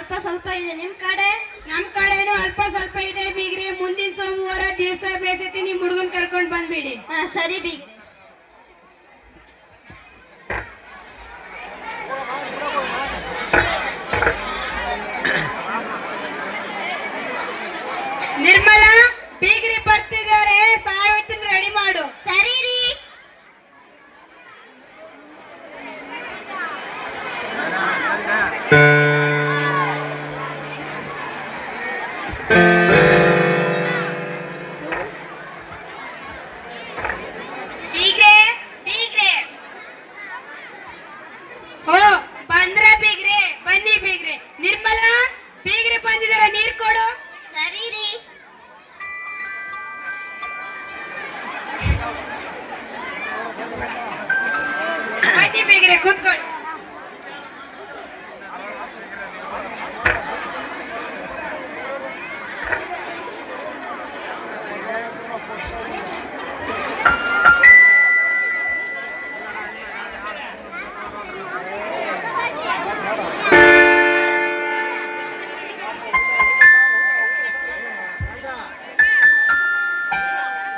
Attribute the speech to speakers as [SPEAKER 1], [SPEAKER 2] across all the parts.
[SPEAKER 1] ಅಲ್ಪ ಸ್ವಲ್ಪ ಇದೆ. ನಿಮ್ ಕಡೆ?
[SPEAKER 2] ನಮ್ ಕಡೆನೂ ಅಲ್ಪ ಸ್ವಲ್ಪ ಇದೆ ಬೀಗ್ರೆ. ಮುಂದಿನ ಸೋಮವಾರ ದಿವಸ ಬೇಸತಿ ನಿಮ್ ಹುಡುಗನ್ ಕರ್ಕೊಂಡ್ ಬಂದ್ಬಿಡಿ.
[SPEAKER 1] ಸರಿ ಬೀಗ್ರೆ.
[SPEAKER 2] ನಿರ್ಮಲಾ, ಬೀಗ್ರಿ ಬರ್ತಿದ್ದಾರೆ, ಸಾವಿತ್ರಿನ ರೆಡಿ ಮಾಡು.
[SPEAKER 1] ಸರಿ ರೀ.
[SPEAKER 2] ಬೀಗ್ರೆ, ಬೀಗ್ರೆ. ಓ ಬಂದ್ರ ಬೀಗ್ರೆ, ಬನ್ನಿ ಬೀಗ್ರೆ. ನಿರ್ಮಲಾ, ಬೀಗ್ರೆ ಬಂದಿದಾರ, ನೀರ್ ಕೊಡು.
[SPEAKER 1] ಸರಿ ರೀ.
[SPEAKER 2] ಬನ್ನಿ ಬೀಗ್ರೆ, ಕೂತ್ಕೊಳ್ಳಿ.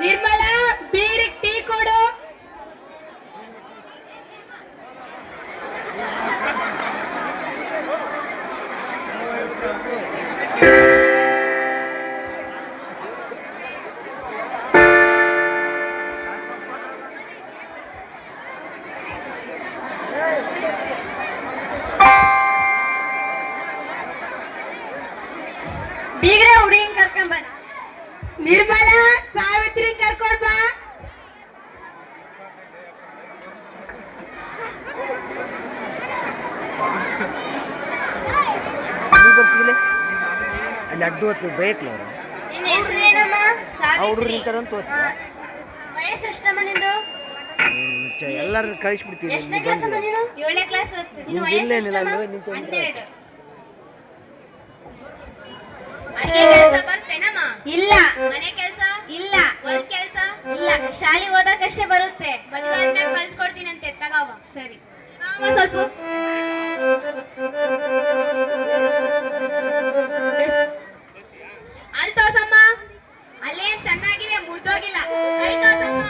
[SPEAKER 2] ನಿರ್ಮಲಾ, ಬೀರಿಗೆ ಟೀ ಕೊಡು. ಬೀಗ್ರೆ ಹುಡುಗಿನ ಕರ್ಕೊಂಡ್ ಬನ್ನಿ. ನಿರ್ಮಲಾ, ಸಾವಿತ್ರಿ ಕರ್ಕೊಂಡ್ ಬಾ.
[SPEAKER 3] ಅಲ್ಲಿ ಅಡ್ಡು ಹೊತ್ತು ಬೇಕಲ್ಲ ಅವರು
[SPEAKER 1] ನಿನ್ನ ಹೆಸರೇನಮ್ಮ?
[SPEAKER 3] ಹುಡುಗರು ನಿಂತಾರಂತ
[SPEAKER 1] ವಯಸ್ಸು ಎಷ್ಟಮ್ಮ ನಿಂದು?
[SPEAKER 3] ಎಲ್ಲರೂ ಕಳಿಸ್ಬಿಡ್ತೀನಿ.
[SPEAKER 1] ಎಷ್ಟನೇ ಕ್ಲಾಸ್ ಅಮ್ಮ ನೀನು? 7ನೇ ಕ್ಲಾಸ್ ಓದ್ತೀನಿ. ನಿನ್ನ ವಯಸ್ಸು ಎಷ್ಟಮ್ಮ? 12. ಅಡಿಗೆ ಕೆಲಸ ಬರ್ತೇನಮ್ಮ? ಇಲ್ಲ. ಮನೆ ಕೆಲಸ? ಇಲ್ಲ. ಹೊಲ ಕೆಲಸ? ಇಲ್ಲ. ಶಾಲೆ ಓದಕ್ಕಷ್ಟೇ ಬರುತ್ತೆ. ಮದುವೆ ಆದ್ಮೇಲೆ ಕಲ್ಸ್ಕೊಡ್ತೀನಿ ಅಂತ ತಗವ. ಸರಿ. ಅಮ್ಮ ಸ್ವಲ್ಪ ಅಲ್ಲಿ ತೋರ್ಸಮ್ಮ. ಅಲ್ಲೇನ್ ಚೆನ್ನಾಗಿದೆ, ಮುರ್ದೋಗಿಲ್ಲ. ಕೈ ತೋರ್ಸಮ್ಮ.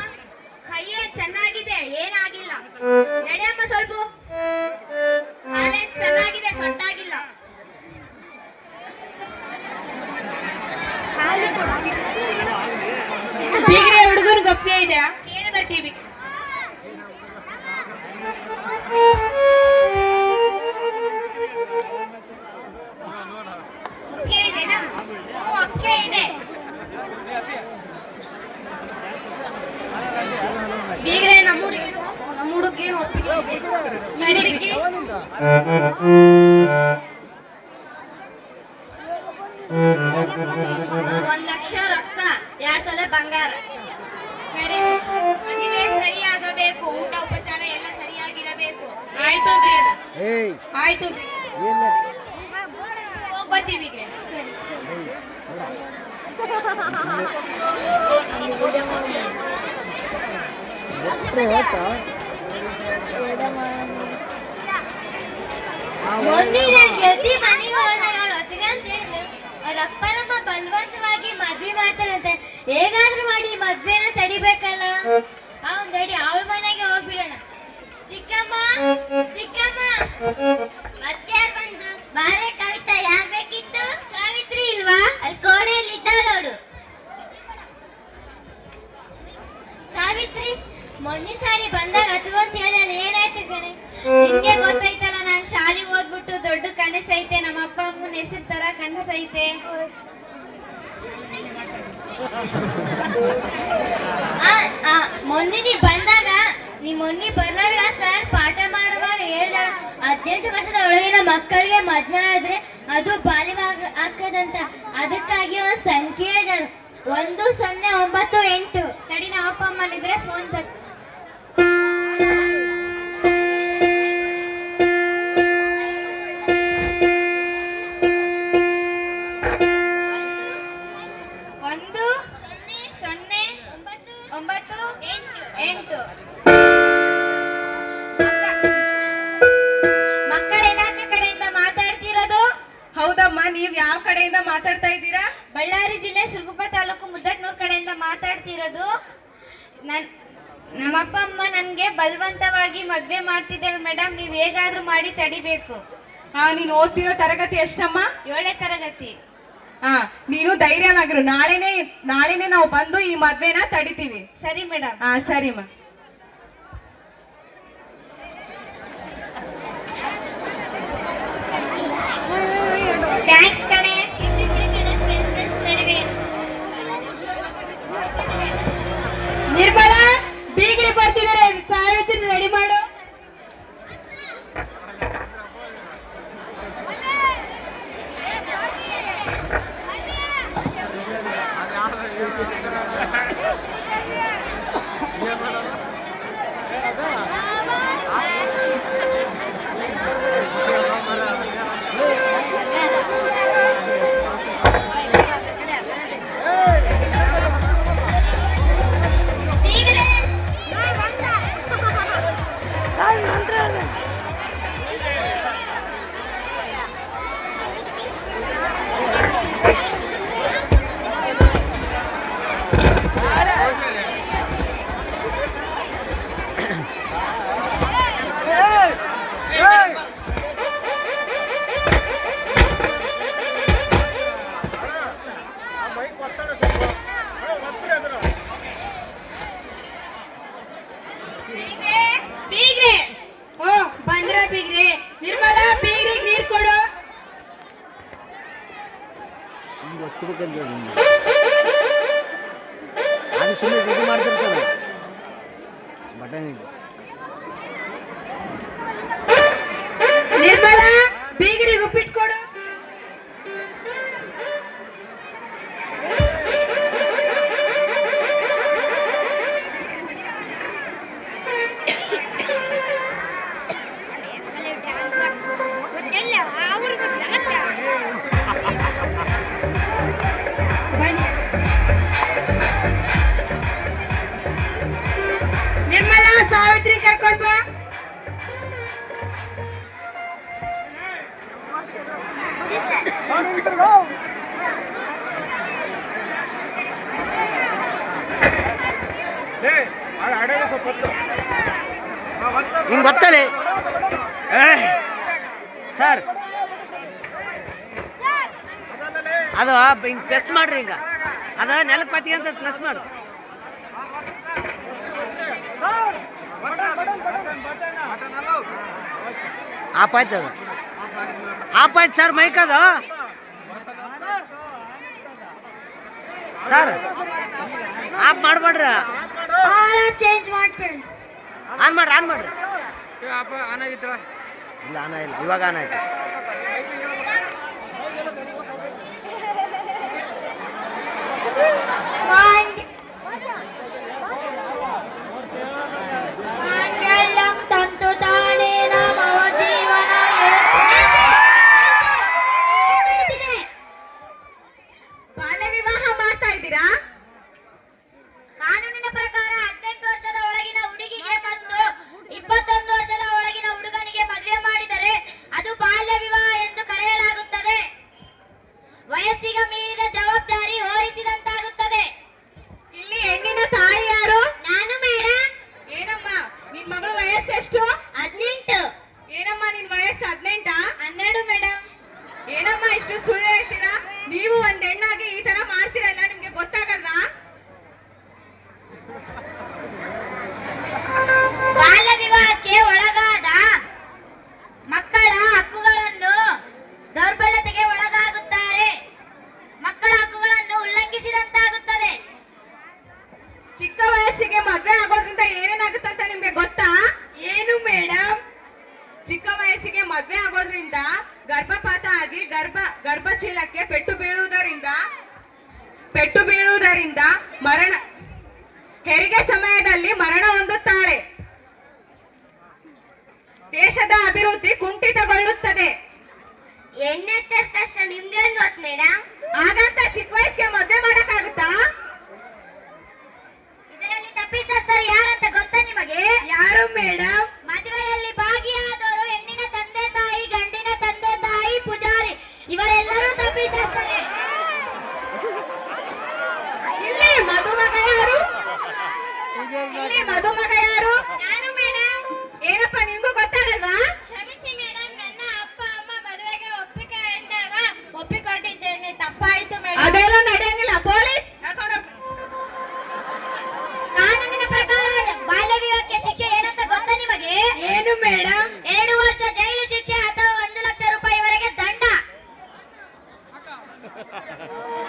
[SPEAKER 1] ಕೈಯೇ ಚೆನ್ನಾಗಿದೆ, ಏನಾಗಿಲ್ಲ. ನಡೆಯಮ್ಮ ಸ್ವಲ್ಪ. ಕಾಲೇನ್ ಚೆನ್ನಾಗಿದೆ, ಸೊಟ್ಟಾಗಿಲ್ಲ.
[SPEAKER 2] ಬೀಗ್ರೆ ಹುಡುಗನ ಗೊಪ್ಪೆ ಇದೆ, ಹೇಳಿ ಬರ್ತೀವಿ.
[SPEAKER 1] ಒಪ್ಪಿಗೆ ಇದೆನಾ? ಒಪ್ಪಿಗೆ ಇದೆ. ಬೀಗ್ರೆ ನಮ್ಮ ಹುಡುಗೇನು ಒಪ್ಪಿಗೆ ಇದೆ.
[SPEAKER 2] ಸರಿ ಬಿಕ್ಕಿ.
[SPEAKER 1] 1 ಲಕ್ಷ ರೊಕ್ಕ, 2 ತೊಲೆ ಬಂಗಾರ.
[SPEAKER 2] ಸರಿ.
[SPEAKER 1] ಮದುವೆ ಸರಿಯಾಗಬೇಕು, ಊಟ ಉಪಚಾರ ಎಲ್ಲ ಸರಿಯಾಗಿರಬೇಕು.
[SPEAKER 2] ಆಯ್ತು ಬೀಗ್ರೆ.
[SPEAKER 3] ಏಯ್
[SPEAKER 2] ಆಯ್ತು
[SPEAKER 3] ಏನು
[SPEAKER 2] ಹೋಗ್ಬರ್ತೀವಿ ಬೀಗ್ರೆ.
[SPEAKER 1] ಸರಿ. ಮುಂದಿನ ಗೆದ್ದಿ ಮನೆಗೆ ಹೋದಾಗ ಹೊತ್ತಿಗೆ ಅಂತ ಹೇಳಿದ್ರು. ಅವ್ರ ಅಪ್ಪನಮ್ಮ ಬಲವಂತವಾಗಿ ಮದ್ವೆ ಮಾಡ್ತಾರಂತೆ. ಹೇಗಾದ್ರೂ ಮಾಡಿ ಮದ್ವೆನ ತಡಿಬೇಕಲ್ಲ. ಒಂದಡಿ ಅವಳ ಮನೆಗೆ ಹೋಗ್ಬಿಡೋಣ. ಚಿಕ್ಕಮ್ಮ, ಚಿಕ್ಕಮ್ಮ, ಮತ್ಯಾರು ಬಂದ್ರು? ಬಾರೆ ಕವಿತಾ, ಯಾರ್ ಬೇಕಿತ್ತು? ಸಾವಿತ್ರಿ ಇಲ್ವಾ? ಅಲ್ಲಿ ಕೋಣೆಯಲ್ಲಿ ಇದ್ದಾಳವಳು. ಸಾವಿತ್ರಿ, ಮೊನ್ನೆ ಸಾರಿ ಬಂದಾಗ ಅಥವಾ ಅಂತ ಹೇಳಲ್ಲ, ಏನಾಯ್ತು ಕಣೆ? ನಿನ್ಗೆ ಗೊತ್ತೈತಲ್ಲ, ನಾನು ಶಾಲೆ ಓದ್ಬಿಟ್ಟು ದೊಡ್ಡ ಕನಸೈತೆ. ನಮ್ಮ ಅಪ್ಪ ಅಮ್ಮನ ಹೆಸರು ತರ ಕನಸೈತೆ. ಮೊನ್ನೆ ನೀ ಬಂದಾಗ, ಮೊನ್ನೆ ಬಂದಾಗ ಸರ್ ಪಾಠ ಮಾಡುವಾಗ ಹೇಳ್ದ, 18 ವರ್ಷದ ಒಳಗಿನ ಮಕ್ಕಳಿಗೆ ಮದ್ವೆ ಆದ್ರೆ ಅದು ಬಾಲ್ಯ ಆಗ್ತದಂತ. ಅದಕ್ಕಾಗಿ ಒಂದ್ ಸಂಖ್ಯೆ ಹೇಳಿದರು, 1098. ತಡಿ, ನಮ್ಮ ಅಪ್ಪ ಅಮ್ಮಲ್ಲಿದ್ರೆ ಫೋನ್ ತಗ.
[SPEAKER 2] ಕಡೆಯಿಂದ ಮಾತಾಡ್ತಾ ಇದ್ದೀರಾ?
[SPEAKER 1] ಬಳ್ಳಾರಿ ಜಿಲ್ಲೆ ಸುರಗುಪ್ಪ ತಾಲೂಕು ಮುದ್ದಟ್ನೂರ್ ಕಡೆಯಿಂದ ಮಾತಾಡ್ತಿರೋದು. ನಮ್ಮಪ್ಪ ಅಮ್ಮ ನನಗೆ ಬಲವಂತವಾಗಿ ಮದ್ವೆ ಮಾಡ್ತಿದ್ದಾರೆ ಮೇಡಮ್. ನೀವು ಹೇಗಾದ್ರೂ ಮಾಡಿ ತಡಿಬೇಕು.
[SPEAKER 2] ನೀನು ಓದ್ತಿರೋ ತರಗತಿ ಎಷ್ಟಮ್ಮ?
[SPEAKER 1] 7ನೇ ತರಗತಿ.
[SPEAKER 2] ನೀನು ಧೈರ್ಯವಾಗಿರು. ನಾಳೆನೆ ನಾವು ಬಂದು ಈ ಮದ್ವೆನ ತಡಿತೀವಿ.
[SPEAKER 1] ಸರಿ ಮೇಡಮ್.
[SPEAKER 2] ಸರಿಮ್ಮ.
[SPEAKER 1] ಥ್ಯಾಂಕ್ಸ್ ಕಣೆ.
[SPEAKER 2] ನಿರ್ಮಲಾ, ಬೀಗ್ರೆ ಬರ್ತಿದ್ದಾರೆ. ಸಾವಿತ್ರಿ ರೆಡಿ ಮಾಡು. ನಿರ್ಮಲಾ, ಬೀಗ್ರಿಗೆ ನೀರ್ ಕೊಡು.
[SPEAKER 3] ಅದು ಸುಮ್ಮನೆ ರೆಡಿ ಮಾಡ್ತಿರ್ತಾನೆ ಬಟನ್.
[SPEAKER 2] ನಿರ್ಮಲಾ, ಬೀಗ್ರಿಗೆ ಉಪ್ಪಿಟ್ಟು ಕೊಡು. ನಿರ್ಮಲಾ, ಸಾವಿತ್ರಿ ಕರ್ಕೊಂಡ್ ಬಾ.
[SPEAKER 3] ಹಿಂಗೆ ಗೊತ್ತಲ್ಲ ಸರ್, ಅದು ಹಿಂಗೆ ಪ್ರೆಸ್ ಮಾಡ್ರಿ. ಹಿಂಗೆ ಅದ ನೆಲಕ್ಕೆ ಪತಿ ಅಂತ ಪ್ರೆಸ್ ಮಾಡು. ಆಫ್ ಆಯ್ತು, ಅದು ಆಫ್ ಆಯ್ತು ಸರ್. ಮೈಕ್ ಅದು ಸರ್ ಆಫ್ ಮಾಡ್ಬೇಡ್ರಿ,
[SPEAKER 1] ಚೇಂಜ್ ಮಾಡ್ತೀನಿ.
[SPEAKER 3] ಆನ್ ಮಾಡ್ರಿ, ಆನ್ ಮಾಡ್ರಿ. ಇಲ್ಲ, ಆನ್ ಇಲ್ಲ. ಇವಾಗ ಆನ್ ಆಯ್ತು.
[SPEAKER 1] ತಂತು ತಾನೇ ನಮವ ಜೀವನ.
[SPEAKER 2] ಬಾಲ್ಯ ವಿವಾಹ ಮಾಡ್ತಾ ಇದ್ದೀರಾ?
[SPEAKER 1] ಕಾನೂನಿನ ಪ್ರಕಾರ 18 ವರ್ಷದ ಒಳಗಿನ ಹುಡುಗಿಗೆ ಮತ್ತು 21 ವರ್ಷದ ಒಳಗಿನ ಹುಡುಗನಿಗೆ ಮದುವೆ ಮಾಡಿದರೆ ಅದು ಬಾಲ್ಯ ವಿವಾಹ ಎಂದು ಕರೆಯಲಾಗುತ್ತದೆ. ವಯಸ್ಸಿಗೆ ಮೀರಿದ ಜವಾಬ್ದಾರಿ ಹೊರಿಸಿದಂತಾಗುತ್ತದೆ.
[SPEAKER 2] ಇಲ್ಲಿ ಹೆಣ್ಣಿನ ತಾಯಿ ಯಾರು?
[SPEAKER 1] ನಾನು ಮೇಡಮ್.
[SPEAKER 2] ಏನಮ್ಮ ನಿನ್ ಮಗಳ ವಯಸ್ಸು ಎಷ್ಟು?
[SPEAKER 1] 18.
[SPEAKER 2] ಏನಮ್ಮ ನಿನ್ ವಯಸ್ಸು 18?
[SPEAKER 1] 12 ಮೇಡಮ್.
[SPEAKER 2] ಏನಮ್ಮ ಇಷ್ಟು ಸುಳ್ಳು ಹೇಳ್ತೀರಾ? ನೀವು ಒಂದ್ ಹೆಣ್ಣಾಗಿ ಈ ತರ ಮಾಡ್ತೀರಲ್ಲ, ನಿಮ್ಗೆ ಗೊತ್ತಾಗಲ್ವಾ?
[SPEAKER 1] ಬಾಲ್ಯ ವಿವಾಹಕ್ಕೆ ಒಳಗಾದ ಮಕ್ಕಳ ಹಕ್ಕುಗಳನ್ನು ದೌರ್ಬಲ್ಯತೆಗೆ ಒಳಗಾಗುತ್ತಾರೆ. ಮಕ್ಕಳ ಹಕ್ಕುಗಳನ್ನು ಉಲ್ಲಂಘಿಸಿದಂತಾಗುತ್ತದೆ.
[SPEAKER 2] ಚಿಕ್ಕ ವಯಸ್ಸಿಗೆ ಮದುವೆ ಆಗೋದ್ರಿಂದ ಏನೇನಾಗುತ್ತೆ ಅಂತ ನಿಮ್ಗೆ ಗೊತ್ತಾ? ಏನು ಮೇಡಮ್? ಚಿಕ್ಕ ವಯಸ್ಸಿಗೆ ಮದುವೆ ಆಗೋದ್ರಿಂದ ಗರ್ಭಪಾತ ಆಗಿ ಗರ್ಭಚೀಲಕ್ಕೆ ಪೆಟ್ಟು ಬೀಳುವುದರಿಂದ ಮರಣ, ಹೆರಿಗೆ ಸಮಯದಲ್ಲಿ ಮರಣ ಹೊಂದುತ್ತಾಳೆ. ದೇಶದ ಅಭಿವೃದ್ಧಿ ಕುಂಠಿತಗೊಳ್ಳುತ್ತದೆ.
[SPEAKER 1] ಎಣ್ಣೆತ್ತರ ಕಷ್ಟ ನಿಮ್ಗೆ ಗೊತ್ತು ಮೇಡಮ್.
[SPEAKER 2] ಹಾಗಂತ ಚಿಕ್ಕ ವಯಸ್ಸಿಗೆ ಮದುವೆ ಮಾಡಕ್ಕಾಗುತ್ತಾ?
[SPEAKER 1] ಇದರಲ್ಲಿ ತಪ್ಪಿತಸ್ಥರು ಯಾರಂತ ಗೊತ್ತಾ ನಿಮಗೆ?
[SPEAKER 2] ಯಾರು ಮೇಡಮ್?
[SPEAKER 1] ಮದುವೆಯಲ್ಲಿ ಭಾಗಿಯಾದವರು ಹೆಣ್ಣಿನ ತಂದೆ ತಾಯಿ, ಗಂಡಿನ ತಂದೆ ತಾಯಿ, ಪೂಜಾರಿ, ಇವರೆಲ್ಲರೂ ತಪ್ಪಿತಸ್ಥರೇ.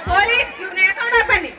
[SPEAKER 2] ಪೊಲೀಸ್ ಇವ್ರನ್ನ ಹೇಳ್ಕೊಂಡೋಗ್ ಬನ್ನಿ